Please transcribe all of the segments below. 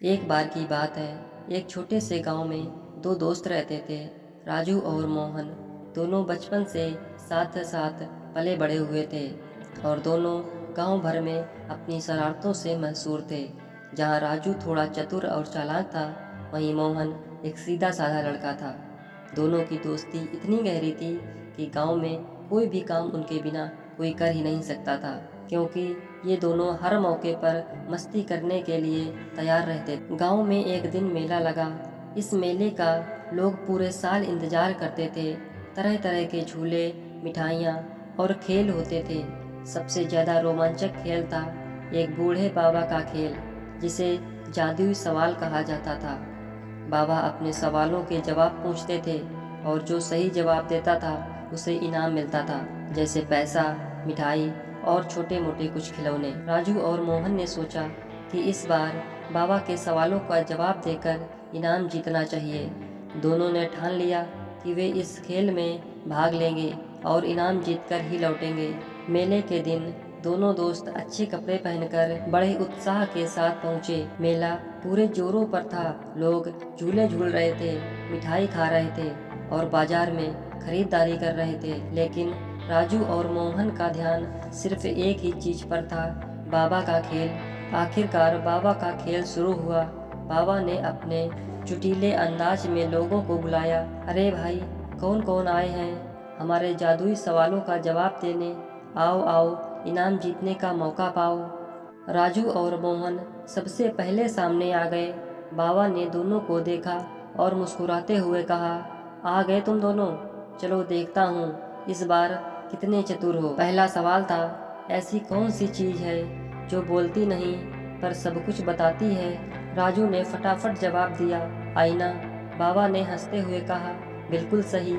एक बार की बात है, एक छोटे से गांव में दो दोस्त रहते थे, राजू और मोहन। दोनों बचपन से साथ साथ पले बड़े हुए थे और दोनों गांव भर में अपनी शरारतों से मशहूर थे। जहां राजू थोड़ा चतुर और चालाक था, वहीं मोहन एक सीधा साधा लड़का था। दोनों की दोस्ती इतनी गहरी थी कि गांव में कोई भी काम उनके बिना कोई कर ही नहीं सकता था, क्योंकि ये दोनों हर मौके पर मस्ती करने के लिए तैयार रहते। गांव में एक दिन मेला लगा। इस मेले का लोग पूरे साल इंतजार करते थे। तरह तरह के झूले, मिठाइयाँ और खेल होते थे। सबसे ज़्यादा रोमांचक खेल था एक बूढ़े बाबा का खेल, जिसे जादुई सवाल कहा जाता था। बाबा अपने सवालों के जवाब पूछते थे और जो सही जवाब देता था उसे इनाम मिलता था, जैसे पैसा, मिठाई और छोटे मोटे कुछ खिलौने। राजू और मोहन ने सोचा कि इस बार बाबा के सवालों का जवाब देकर इनाम जीतना चाहिए। दोनों ने ठान लिया कि वे इस खेल में भाग लेंगे और इनाम जीतकर ही लौटेंगे। मेले के दिन दोनों दोस्त अच्छे कपड़े पहनकर बड़े उत्साह के साथ पहुँचे। मेला पूरे जोरों पर था। लोग झूले झूल रहे थे, मिठाई खा रहे थे और बाजार में खरीदारी कर रहे थे। लेकिन राजू और मोहन का ध्यान सिर्फ एक ही चीज पर था, बाबा का खेल। आखिरकार बाबा का खेल शुरू हुआ। बाबा ने अपने चुटीले अंदाज में लोगों को बुलाया। अरे भाई, कौन कौन आए हैं हमारे जादुई सवालों का जवाब देने? आओ आओ, इनाम जीतने का मौका पाओ। राजू और मोहन सबसे पहले सामने आ गए। बाबा ने दोनों को देखा और मुस्कुराते हुए कहा, आ गए तुम दोनों, चलो देखता हूँ इस बार कितने चतुर हो। पहला सवाल था, ऐसी कौन सी चीज़ है जो बोलती नहीं पर सब कुछ बताती है? राजू ने फटाफट जवाब दिया, आईना। बाबा ने हंसते हुए कहा, बिल्कुल सही,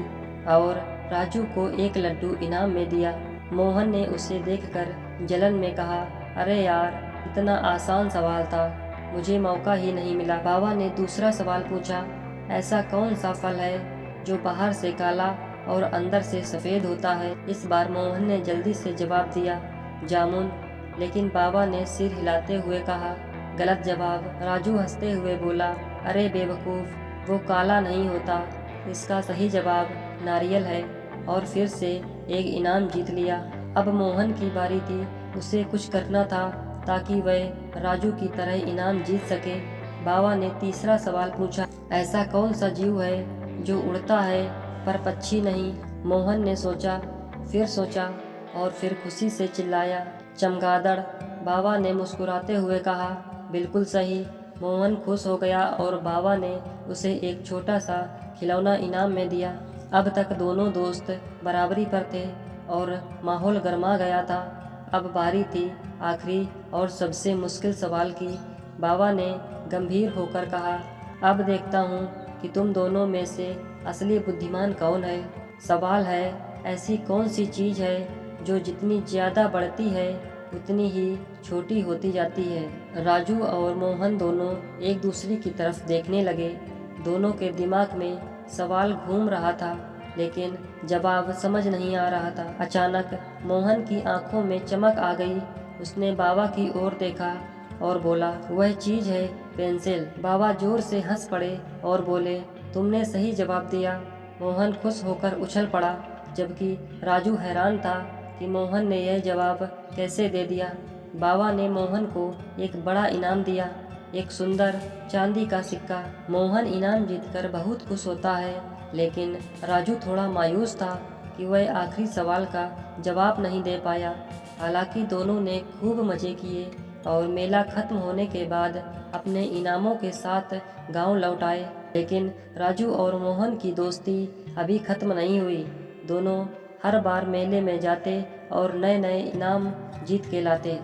और राजू को एक लड्डू इनाम में दिया। मोहन ने उसे देखकर जलन में कहा, अरे यार, इतना आसान सवाल था, मुझे मौका ही नहीं मिला। बाबा ने दूसरा सवाल पूछा, ऐसा कौन सा फल है जो बाहर से काला और अंदर से सफ़ेद होता है? इस बार मोहन ने जल्दी से जवाब दिया, जामुन। लेकिन बाबा ने सिर हिलाते हुए कहा, गलत जवाब। राजू हंसते हुए बोला, अरे बेवकूफ़, वो काला नहीं होता, इसका सही जवाब नारियल है। और फिर से एक इनाम जीत लिया। अब मोहन की बारी थी। उसे कुछ करना था ताकि वह राजू की तरह इनाम जीत सके। बाबा ने तीसरा सवाल पूछा, ऐसा कौन सा जीव है जो उड़ता है पर पक्षी नहीं? मोहन ने सोचा, फिर सोचा और फिर खुशी से चिल्लाया, चमगादड़। बाबा ने मुस्कुराते हुए कहा, बिल्कुल सही। मोहन खुश हो गया और बाबा ने उसे एक छोटा सा खिलौना इनाम में दिया। अब तक दोनों दोस्त बराबरी पर थे और माहौल गर्मा गया था। अब बारी थी आखिरी और सबसे मुश्किल सवाल की। बाबा ने गंभीर होकर कहा, अब देखता हूँ कि तुम दोनों में से असली बुद्धिमान कौन है। सवाल है, ऐसी कौन सी चीज़ है जो जितनी ज़्यादा बढ़ती है उतनी ही छोटी होती जाती है? राजू और मोहन दोनों एक दूसरे की तरफ देखने लगे। दोनों के दिमाग में सवाल घूम रहा था, लेकिन जवाब समझ नहीं आ रहा था। अचानक मोहन की आंखों में चमक आ गई। उसने बाबा की ओर देखा और बोला, वह चीज़ है पेंसिल। बाबा जोर से हंस पड़े और बोले, तुमने सही जवाब दिया। मोहन खुश होकर उछल पड़ा, जबकि राजू हैरान था कि मोहन ने यह जवाब कैसे दे दिया। बाबा ने मोहन को एक बड़ा इनाम दिया, एक सुंदर चांदी का सिक्का। मोहन इनाम जीतकर बहुत खुश होता है, लेकिन राजू थोड़ा मायूस था कि वह आखिरी सवाल का जवाब नहीं दे पाया। हालांकि दोनों ने खूब मज़े किए और मेला खत्म होने के बाद अपने इनामों के साथ गांव लौट आए। लेकिन राजू और मोहन की दोस्ती अभी खत्म नहीं हुई। दोनों हर बार मेले में जाते और नए नए इनाम जीत के लाते।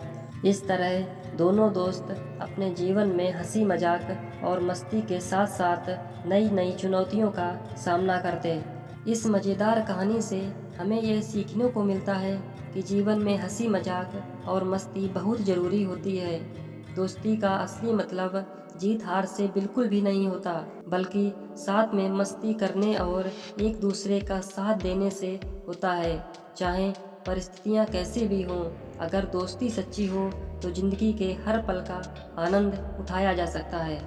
इस तरह दोनों दोस्त अपने जीवन में हंसी मजाक और मस्ती के साथ साथ नई नई चुनौतियों का सामना करते। इस मज़ेदार कहानी से हमें यह सीखने को मिलता है कि जीवन में हंसी मजाक और मस्ती बहुत ज़रूरी होती है। दोस्ती का असली मतलब जीत हार से बिल्कुल भी नहीं होता, बल्कि साथ में मस्ती करने और एक दूसरे का साथ देने से होता है। चाहे परिस्थितियाँ कैसी भी हों, अगर दोस्ती सच्ची हो तो ज़िंदगी के हर पल का आनंद उठाया जा सकता है।